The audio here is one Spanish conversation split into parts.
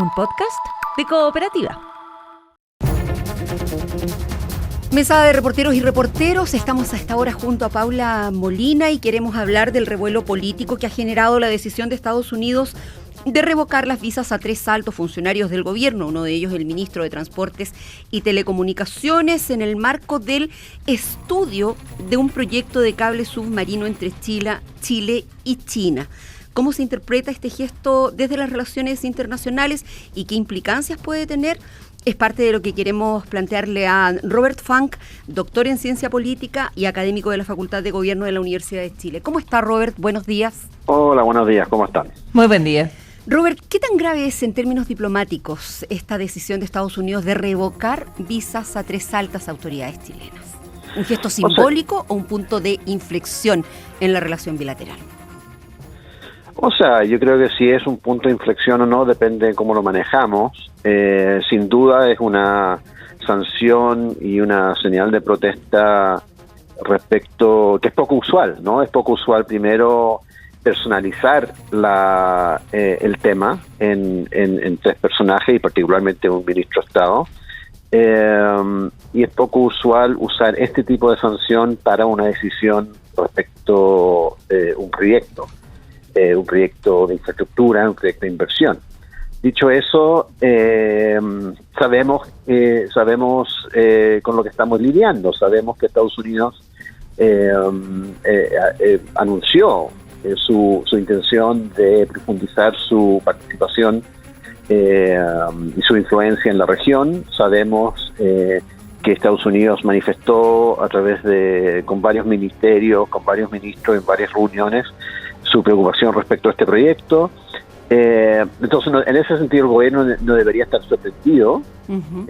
un podcast de Cooperativa. Mesa de reporteros y reporteros, estamos a esta hora junto a Paula Molina y queremos hablar del revuelo político que ha generado la decisión de Estados Unidos de revocar las visas a 3 altos funcionarios del gobierno, uno de ellos el ministro de Transportes y Telecomunicaciones, en el marco del estudio de un proyecto de cable submarino entre Chile y China. ¿Cómo se interpreta este gesto desde las relaciones internacionales y qué implicancias puede tener? Es parte de lo que queremos plantearle a Robert Funk, doctor en ciencia política y académico de la Facultad de Gobierno de la Universidad de Chile. ¿Cómo está, Robert? Buenos días. Hola, buenos días. ¿Cómo están? Muy buen día. Robert, ¿qué tan grave es en términos diplomáticos esta decisión de Estados Unidos de revocar visas a 3 altas autoridades chilenas? ¿Un gesto simbólico o un punto de inflexión en la relación bilateral? Yo creo que si es un punto de inflexión o no, depende de cómo lo manejamos. Sin duda es una sanción y una señal de protesta respecto, que es poco usual, ¿no? Es poco usual, primero, personalizar el tema en 3 personajes y particularmente un ministro de Estado. Y es poco usual usar este tipo de sanción para una decisión respecto a un proyecto de infraestructura, un proyecto de inversión. Dicho eso, sabemos con lo que estamos lidiando. Sabemos que Estados Unidos anunció su intención de profundizar su participación y su influencia en la región. Sabemos que Estados Unidos manifestó a través con varios ministerios, con varios ministros en varias reuniones, su preocupación respecto a este proyecto. Entonces, en ese sentido, el gobierno no debería estar sorprendido. Uh-huh.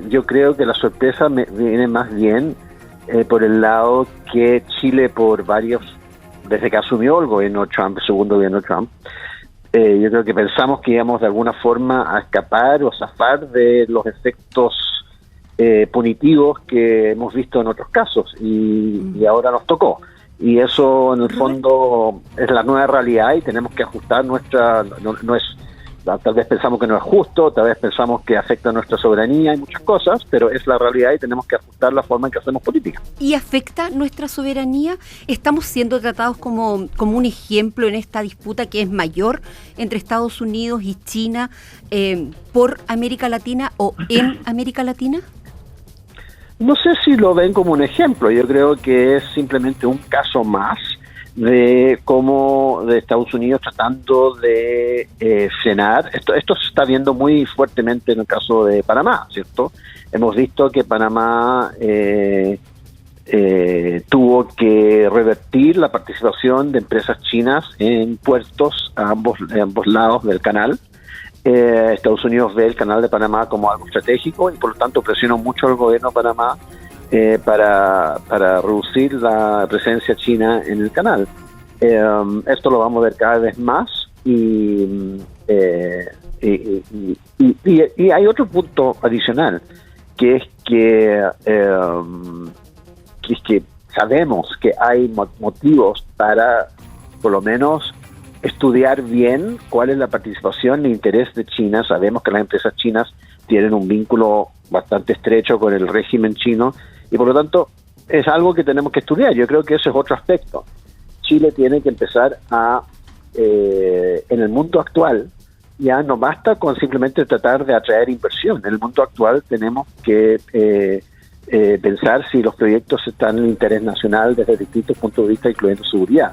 Yo creo que la sorpresa viene más bien por el lado que Chile, desde que asumió el gobierno Trump, el segundo gobierno Trump, yo creo que pensamos que íbamos de alguna forma a escapar o zafar de los efectos punitivos que hemos visto en otros casos y ahora nos tocó. Y eso en el fondo es la nueva realidad y tenemos que ajustar tal vez pensamos que no es justo, tal vez pensamos que afecta a nuestra soberanía y muchas cosas, pero es la realidad y tenemos que ajustar la forma en que hacemos política. ¿Y afecta nuestra soberanía? ¿Estamos siendo tratados como un ejemplo en esta disputa que es mayor entre Estados Unidos y China por América Latina o en América Latina? No sé si lo ven como un ejemplo. Yo creo que es simplemente un caso más de cómo de Estados Unidos tratando de frenar. Esto se está viendo muy fuertemente en el caso de Panamá, ¿cierto? Hemos visto que Panamá tuvo que revertir la participación de empresas chinas en puertos a ambos lados del canal. Estados Unidos ve el canal de Panamá como algo estratégico y por lo tanto presionó mucho al gobierno de Panamá para reducir la presencia china en el canal. Esto lo vamos a ver cada vez más y hay otro punto adicional que es que sabemos que hay motivos para por lo menos estudiar bien cuál es la participación e interés de China. Sabemos que las empresas chinas tienen un vínculo bastante estrecho con el régimen chino y por lo tanto es algo que tenemos que estudiar. Yo creo que eso es otro aspecto. Chile tiene que empezar en el mundo actual, ya no basta con simplemente tratar de atraer inversión. En el mundo actual tenemos que pensar si los proyectos están en el interés nacional desde distintos puntos de vista, incluyendo seguridad.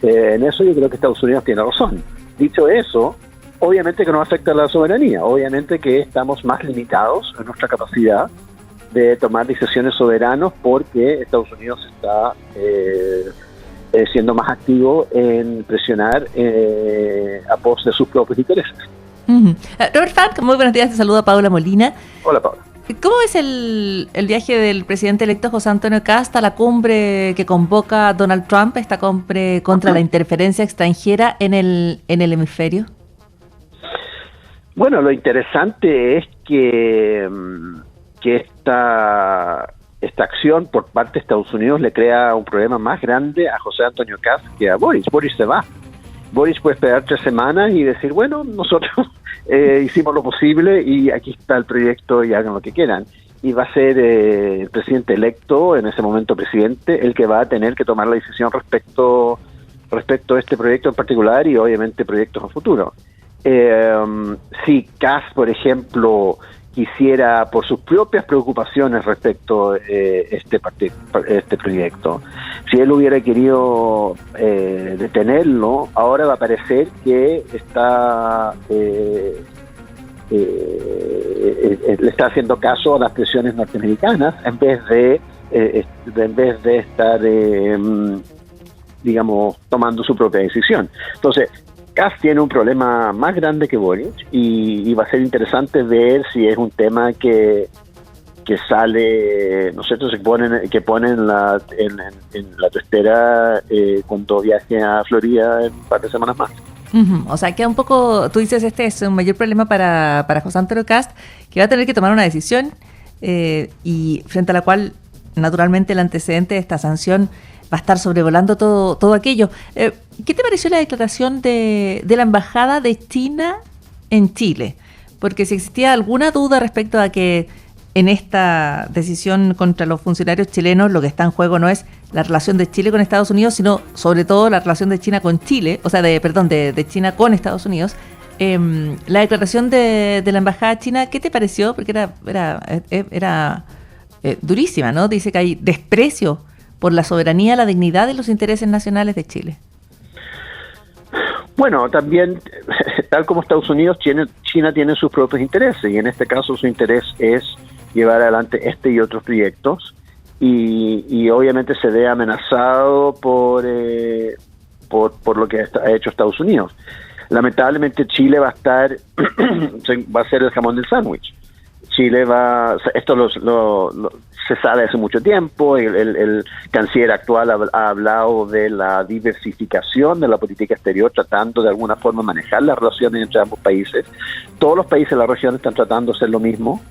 En eso yo creo que Estados Unidos tiene razón. Dicho eso, obviamente que no afecta a la soberanía, obviamente que estamos más limitados en nuestra capacidad de tomar decisiones soberanas porque Estados Unidos está siendo más activo en presionar a pos de sus propios intereses. Uh-huh. Robert Funk, muy buenos días, te saluda Paula Molina. Hola, Paula. ¿Cómo es el viaje del presidente electo José Antonio Kast a la cumbre que convoca Donald Trump, esta cumbre contra la interferencia extranjera en el hemisferio? Bueno, lo interesante es que esta acción por parte de Estados Unidos le crea un problema más grande a José Antonio Kast que a Boris. Boris se va. Boric puede esperar 3 semanas y decir, bueno, nosotros hicimos lo posible y aquí está el proyecto y hagan lo que quieran. Y va a ser el presidente electo, en ese momento presidente, el que va a tener que tomar la decisión respecto a este proyecto en particular y obviamente proyectos a futuro. Si Kast, por ejemplo, quisiera, por sus propias preocupaciones respecto a este proyecto, si él hubiera querido detenerlo, ahora va a parecer que le está haciendo caso a las presiones norteamericanas en vez de estar digamos, tomando su propia decisión. Entonces, Kast tiene un problema más grande que Boric y va a ser interesante ver si es un tema que sale, nosotros que ponen en la testera cuando viaje a Florida en un par de semanas más. O sea, queda un poco, tú dices, este es un mayor problema para José Antonio Kast, que va a tener que tomar una decisión y frente a la cual, naturalmente, el antecedente de esta sanción va a estar sobrevolando todo aquello. ¿Qué te pareció la declaración de la Embajada de China en Chile? Porque si existía alguna duda respecto a que en esta decisión contra los funcionarios chilenos lo que está en juego no es la relación de Chile con Estados Unidos, sino sobre todo la relación de China con Chile, o sea, de China con Estados Unidos. La declaración de la Embajada China, ¿qué te pareció? Porque era durísima, ¿no? Dice que hay desprecio por la soberanía, la dignidad y los intereses nacionales de Chile. Bueno, también, tal como Estados Unidos, China tiene sus propios intereses, y en este caso su interés es llevar adelante este y otros proyectos, y obviamente se ve amenazado por lo que ha hecho Estados Unidos. Lamentablemente Chile va a ser el jamón del sándwich. Chile esto se sabe hace mucho tiempo, el canciller actual ha hablado de la diversificación de la política exterior, tratando de alguna forma manejar las relaciones entre ambos países. Todos los países de la región están tratando de hacer lo mismo.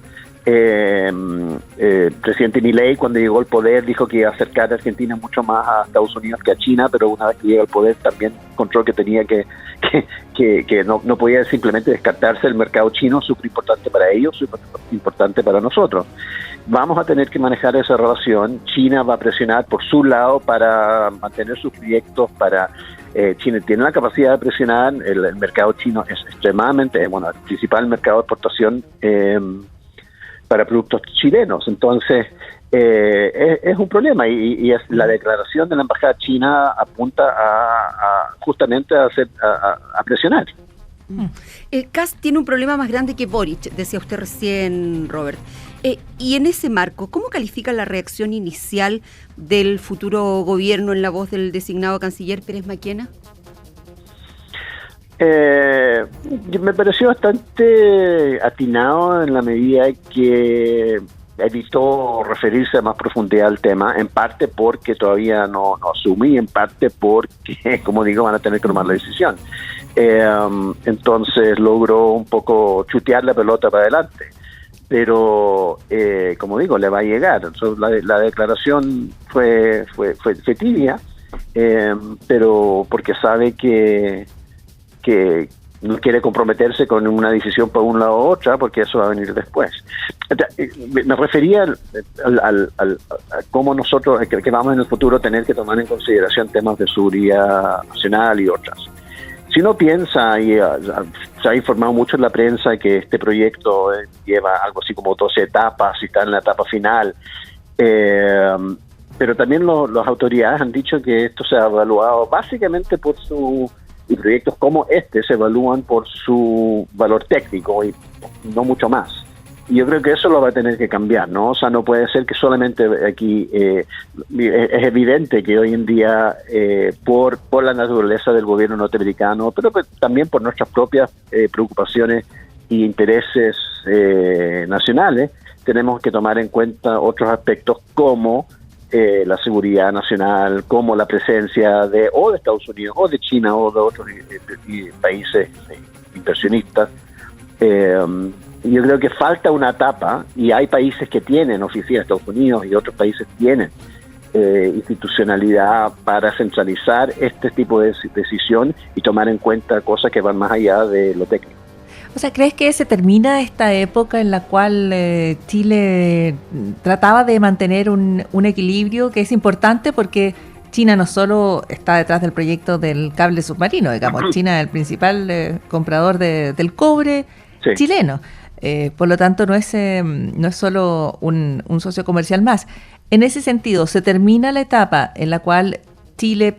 Presidente Milei, cuando llegó al poder, dijo que iba a acercar a Argentina mucho más a Estados Unidos que a China, pero una vez que llegó al poder también encontró que tenía que no podía simplemente descartarse el mercado chino, súper importante para ellos, súper importante para nosotros. Vamos a tener que manejar esa relación. China va a presionar por su lado para mantener sus proyectos, China tiene la capacidad de presionar, el mercado chino es extremadamente, el principal mercado de exportación para productos chilenos. Entonces, es un problema y la declaración de la Embajada China apunta justamente a presionar. Kast tiene un problema más grande que Boric, decía usted recién, Robert. Y en ese marco, ¿cómo califica la reacción inicial del futuro gobierno en la voz del designado canciller Pérez Maquena? Me pareció bastante atinado en la medida que evitó referirse a más profundidad al tema, en parte porque todavía no asume y en parte porque, como digo, van a tener que tomar la decisión. Entonces logró un poco chutear la pelota para adelante, pero como digo, le va a llegar. Entonces, la declaración fue tibia, pero porque sabe que no quiere comprometerse con una decisión por un lado u otra, porque eso va a venir después. Me refería a cómo nosotros, que vamos en el futuro tener que tomar en consideración temas de seguridad nacional y otras. Si uno piensa, y se ha informado mucho en la prensa que este proyecto lleva algo así como 12 etapas y está en la etapa final, pero también las autoridades han dicho que esto se ha evaluado básicamente y proyectos como este se evalúan por su valor técnico y no mucho más. Y yo creo que eso lo va a tener que cambiar, ¿no? O sea, no puede ser que solamente aquí es evidente que hoy en día por la naturaleza del gobierno norteamericano, pero también por nuestras propias preocupaciones y intereses nacionales, tenemos que tomar en cuenta otros aspectos como la seguridad nacional, como la presencia de Estados Unidos o de China o de otros países inversionistas. Yo creo que falta una etapa, y hay países que tienen oficinas, Estados Unidos y otros países tienen institucionalidad para centralizar este tipo de decisión y tomar en cuenta cosas que van más allá de lo técnico. O sea, ¿crees que se termina esta época en la cual Chile trataba de mantener un equilibrio que es importante porque China no solo está detrás del proyecto del cable submarino, digamos, China es el principal comprador del cobre chileno. Por lo tanto, no es solo un socio comercial más. En ese sentido, ¿se termina la etapa en la cual Chile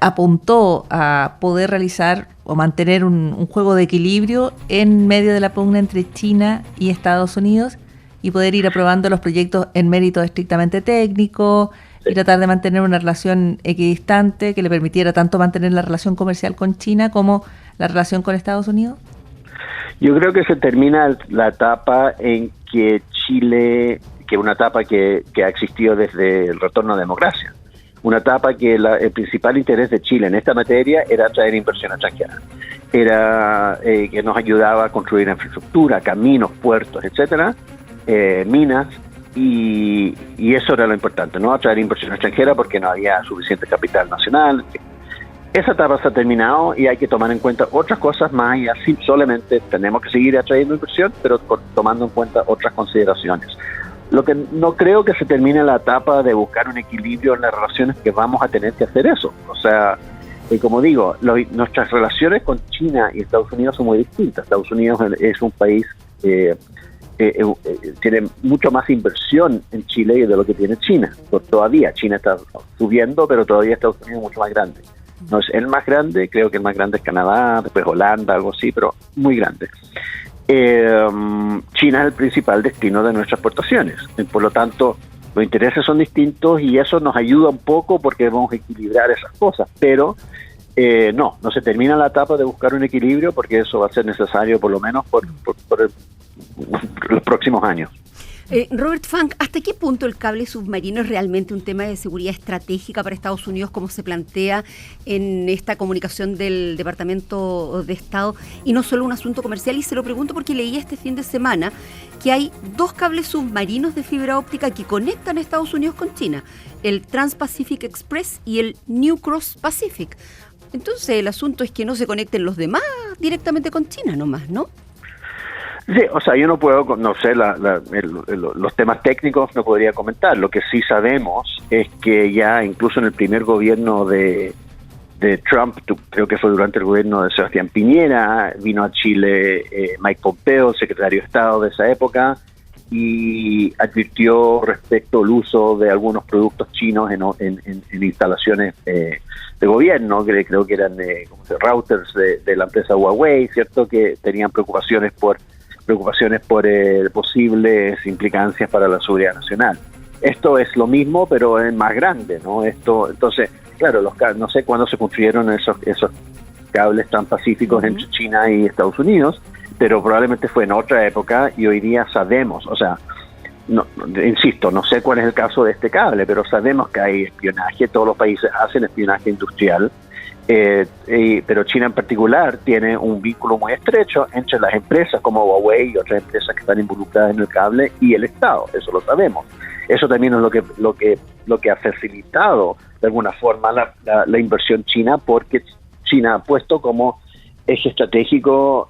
apuntó a poder realizar o mantener un juego de equilibrio en medio de la pugna entre China y Estados Unidos y poder ir aprobando los proyectos en mérito estrictamente técnico y tratar de mantener una relación equidistante que le permitiera tanto mantener la relación comercial con China como la relación con Estados Unidos? Yo creo que se termina la etapa en que Chile, que una etapa que ha existido desde el retorno a la democracia, una etapa que el principal interés de Chile en esta materia era atraer inversión extranjera, era que nos ayudaba a construir infraestructura, caminos, puertos, etcétera, minas, y eso era lo importante, ¿no? Atraer inversión extranjera porque no había suficiente capital nacional. Esa etapa se ha terminado y hay que tomar en cuenta otras cosas más y así solamente tenemos que seguir atrayendo inversión, pero tomando en cuenta otras consideraciones. Lo que no creo que se termine la etapa de buscar un equilibrio en las relaciones, que vamos a tener que hacer eso. O sea, como digo, nuestras relaciones con China y Estados Unidos son muy distintas. Estados Unidos es un país tiene mucho más inversión en Chile de lo que tiene China. Todavía China está subiendo, pero todavía Estados Unidos es mucho más grande. No es el más grande, creo que el más grande es Canadá, después Holanda, algo así, pero muy grande. China es el principal destino de nuestras exportaciones, por lo tanto los intereses son distintos y eso nos ayuda un poco porque debemos equilibrar esas cosas, pero no se termina la etapa de buscar un equilibrio porque eso va a ser necesario por lo menos por los próximos años. Robert Funk, ¿hasta qué punto el cable submarino es realmente un tema de seguridad estratégica para Estados Unidos, como se plantea en esta comunicación del Departamento de Estado, y no solo un asunto comercial? Y se lo pregunto porque leí este fin de semana que hay 2 cables submarinos de fibra óptica que conectan a Estados Unidos con China, el Trans-Pacific Express y el New Cross Pacific. Entonces el asunto es que no se conecten los demás directamente con China nomás, ¿no? Sí, o sea, yo no puedo, no sé, los temas técnicos no podría comentar. Lo que sí sabemos es que ya incluso en el primer gobierno de Trump, creo que fue durante el gobierno de Sebastián Piñera, vino a Chile Mike Pompeo, secretario de Estado de esa época, y advirtió respecto al uso de algunos productos chinos en instalaciones de gobierno, que creo que eran routers de la empresa Huawei, ¿cierto?, que tenían preocupaciones por posibles implicancias para la seguridad nacional. Esto es lo mismo, pero es más grande, ¿no? Entonces, claro, no sé cuándo se construyeron esos cables transpacíficos entre China y Estados Unidos, pero probablemente fue en otra época y hoy día sabemos, o sea, insisto, no sé cuál es el caso de este cable, pero sabemos que hay espionaje, todos los países hacen espionaje industrial, pero China en particular tiene un vínculo muy estrecho entre las empresas como Huawei y otras empresas que están involucradas en el cable y el Estado, eso lo sabemos. Eso también es lo que ha facilitado de alguna forma la inversión china, porque China ha puesto como eje estratégico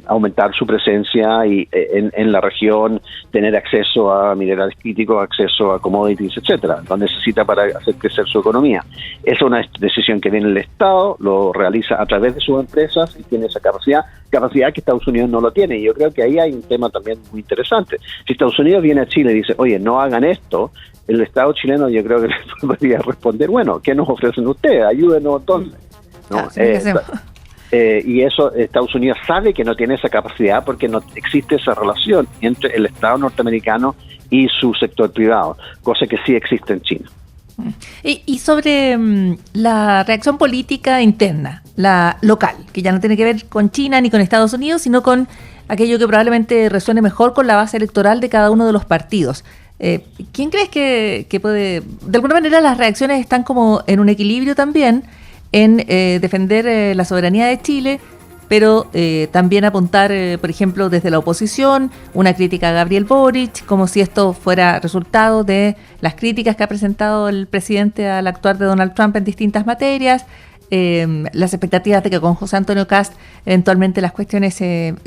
aumentar su presencia y en la región, tener acceso a minerales críticos, acceso a commodities, etcétera, lo necesita para hacer crecer su economía. Es una decisión que viene el Estado, lo realiza a través de sus empresas y tiene esa capacidad que Estados Unidos no lo tiene. Y yo creo que ahí hay un tema también muy interesante. Si Estados Unidos viene a Chile y dice, oye, no hagan esto, el Estado chileno yo creo que le podría responder, bueno, ¿qué nos ofrecen ustedes? Ayúdenos entonces. ¿No? Y eso Estados Unidos sabe que no tiene esa capacidad porque no existe esa relación entre el Estado norteamericano y su sector privado, cosa que sí existe en China. Y sobre la reacción política interna, la local, que ya no tiene que ver con China ni con Estados Unidos, sino con aquello que probablemente resuene mejor con la base electoral de cada uno de los partidos. ¿Quién crees que puede...? De alguna manera las reacciones están como en un equilibrio también, en defender la soberanía de Chile, pero también apuntar, por ejemplo, desde la oposición, una crítica a Gabriel Boric, como si esto fuera resultado de las críticas que ha presentado el presidente al actuar de Donald Trump en distintas materias, las expectativas de que con José Antonio Kast eventualmente las cuestiones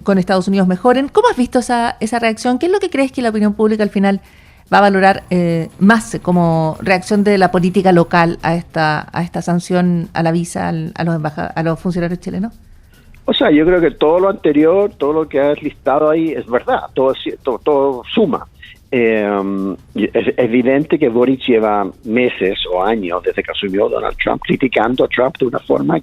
con Estados Unidos mejoren. ¿Cómo has visto esa reacción? ¿Qué es lo que crees que la opinión pública al final va a valorar más como reacción de la política local a esta sanción a la visa a los funcionarios chilenos? O sea, yo creo que todo lo anterior, todo lo que has listado ahí es verdad, todo suma. Es evidente que Boric lleva meses o años desde que asumió Donald Trump criticando a Trump de una forma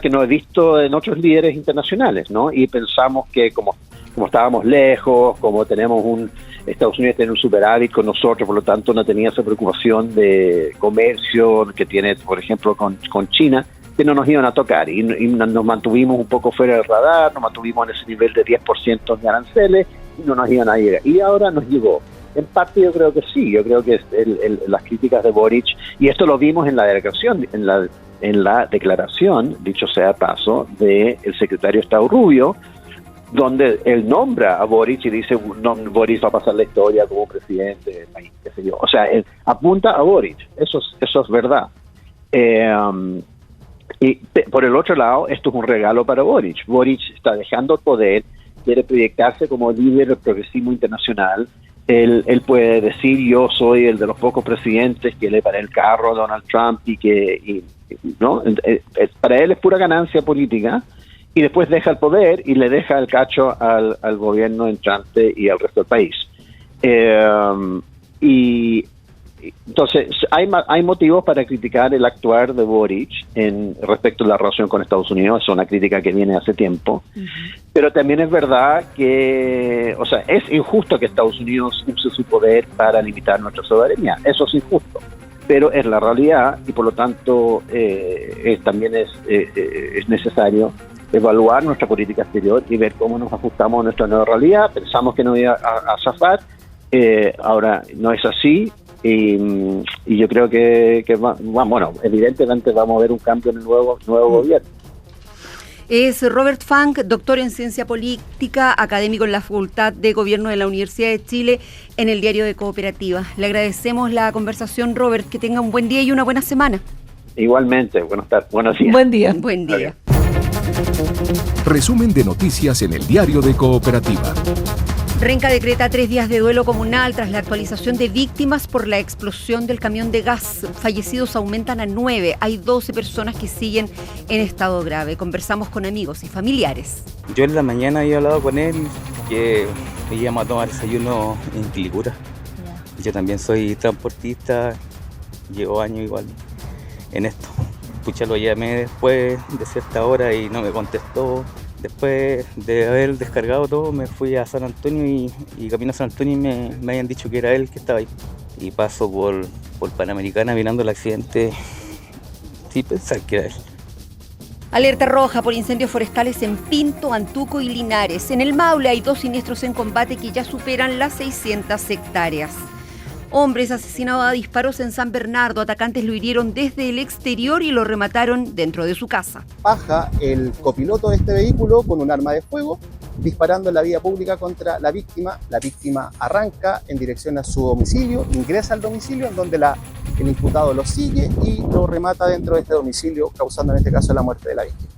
que no he visto en otros líderes internacionales, ¿no? Y pensamos que como estábamos lejos, como Estados Unidos tiene un superávit con nosotros, por lo tanto no tenía esa preocupación de comercio que tiene, por ejemplo, con China, que no nos iban a tocar y nos mantuvimos un poco fuera del radar, nos mantuvimos en ese nivel de 10% de aranceles y no nos iban a llegar. Y ahora nos llegó. En parte yo creo que sí, yo creo que las críticas de Boric, y esto lo vimos en la declaración, dicho sea de paso, del secretario de Estado Rubio, donde él nombra a Boric y dice, no, Boric va a pasar la historia como presidente del país, qué sé yo. O sea, él apunta a Boric, eso es verdad. Y por el otro lado, esto es un regalo para Boric. Boric está dejando el poder, quiere proyectarse como líder del progresismo internacional. Él puede decir, yo soy el de los pocos presidentes que le paré el carro a Donald Trump ¿no? Para él es pura ganancia política, y después deja el poder y le deja el cacho al gobierno entrante y al resto del país. Y entonces hay motivos para criticar el actuar de Boric respecto a la relación con Estados Unidos. Es una crítica que viene hace tiempo. Uh-huh. Pero también es verdad que, o sea, es injusto que Estados Unidos use su poder para limitar nuestra soberanía. Eso es injusto, pero es la realidad, y por lo tanto también es necesario evaluar nuestra política exterior y ver cómo nos ajustamos a nuestra nueva realidad. Pensamos que no iba a zafar, ahora no es así. Y yo creo que bueno, evidentemente vamos a ver un cambio en el nuevo gobierno. Es Robert Funk, doctor en Ciencia Política, académico en la Facultad de Gobierno de la Universidad de Chile, en el Diario de Cooperativa. Le agradecemos la conversación, Robert. Que tenga un buen día y una buena semana. Igualmente, buenos días. Buen día. Buen día. Resumen de noticias en el Diario de Cooperativa. Renca decreta 3 días de duelo comunal tras la actualización de víctimas por la explosión del camión de gas. Fallecidos aumentan a 9. Hay 12 personas que siguen en estado grave. Conversamos con amigos y familiares. Yo en la mañana había hablado con él que íbamos a tomar desayuno en Quilicura. Yo también soy transportista, llevo años igual en esto. Pucha, lo llamé después de cierta hora y no me contestó. Después de haber descargado todo, me fui a San Antonio y camino a San Antonio y me habían dicho que era él que estaba ahí. Y paso por Panamericana mirando el accidente sin pensar que era él. Alerta roja por incendios forestales en Pinto, Antuco y Linares. En el Maule hay 2 siniestros en combate que ya superan las 600 hectáreas. Hombres asesinados a disparos en San Bernardo. Atacantes lo hirieron desde el exterior y lo remataron dentro de su casa. Baja el copiloto de este vehículo con un arma de fuego, disparando en la vía pública contra la víctima. La víctima arranca en dirección a su domicilio, ingresa al domicilio en donde el imputado lo sigue y lo remata dentro de este domicilio, causando en este caso la muerte de la víctima.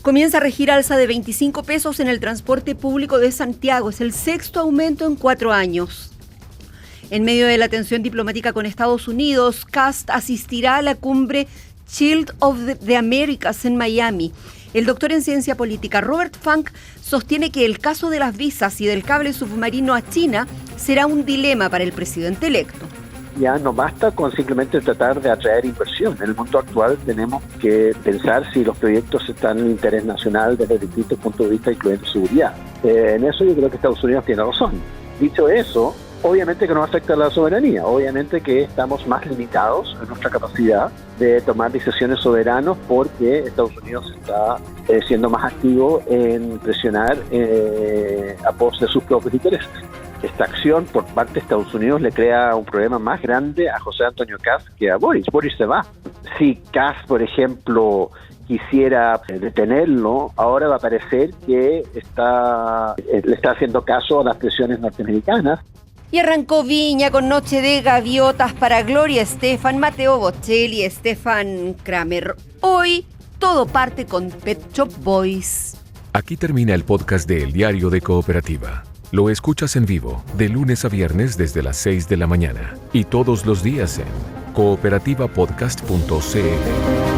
Comienza a regir alza de 25 pesos en el transporte público de Santiago. Es el 6º aumento en 4 años. En medio de la tensión diplomática con Estados Unidos, Kast asistirá a la cumbre Shield of the Americas en Miami. El doctor en Ciencia Política Robert Funk sostiene que el caso de las visas y del cable submarino a China será un dilema para el presidente electo. Ya no basta con simplemente tratar de atraer inversión. En el mundo actual tenemos que pensar si los proyectos están en interés nacional desde distintos puntos de vista, incluyendo seguridad. En eso yo creo que Estados Unidos tiene razón. Dicho eso, obviamente que nos afecta a la soberanía, obviamente que estamos más limitados en nuestra capacidad de tomar decisiones soberanas porque Estados Unidos está siendo más activo en presionar a pos de sus propios intereses. Esta acción por parte de Estados Unidos le crea un problema más grande a José Antonio Kast que a Boric. Boric se va. Si Kast, por ejemplo, quisiera detenerlo, ahora va a parecer que le está haciendo caso a las presiones norteamericanas. Y arrancó Viña con Noche de Gaviotas para Gloria Estefan, Matteo Bocelli y Stefan Kramer. Hoy todo parte con Pet Shop Boys. Aquí termina el podcast de El Diario de Cooperativa. Lo escuchas en vivo de lunes a viernes desde las 6 de la mañana y todos los días en cooperativapodcast.cl.